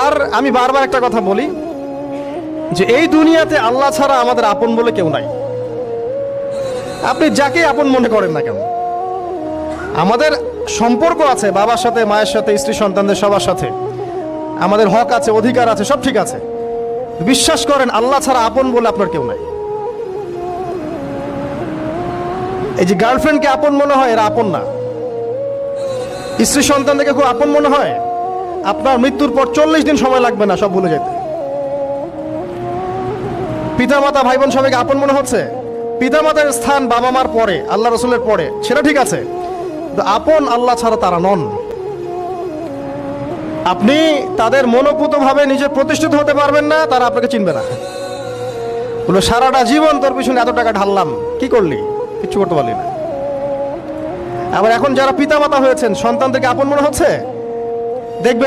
আর আমি বারবার একটা কথা বলি যে এই দুনিয়াতে আল্লাহ ছাড়া আমাদের আপন বলে কেউ নাই। আপনি যাকে আপন মনে করেন না কেন, আমাদের সম্পর্ক আছে বাবার সাথে, মায়ের সাথে, স্ত্রী সন্তানদের সবার সাথে, আমাদের হক আছে, অধিকার আছে, সব ঠিক আছে। বিশ্বাস করেন আল্লাহ ছাড়া আপন বলে আপনার কেউ নাই। এই যে গার্লফ্রেন্ডকে আপন মনে হয়, এরা আপন না। স্ত্রী সন্তানদেরকে খুব আপন মনে হয়, আপনার মৃত্যুর পর 40 দিন সময় লাগবে না সব ভুলে যেতে। পিতামাতা, ভাই বোন সবাইকে আপন মনে হচ্ছে। পিতামাতার স্থান বাবা মার পরে, আল্লাহ রসুলের পরে, সেটা ঠিক আছে, আপন আল্লাহ ছাড়া তারা নন। আপনি তাদের মনোপুত ভাবে নিজে প্রতিষ্ঠিত হতে পারবেন না, তারা আপনাকে চিনবে না। বলে সারাটা জীবন তোর পিছনে এত টাকা ঢাললাম, কি করলি? কিচ্ছু করতে পারলি না। আবার এখন যারা পিতামাতা হয়েছেন, সন্তানদেরকে আপন মনে হচ্ছে, দেখবেন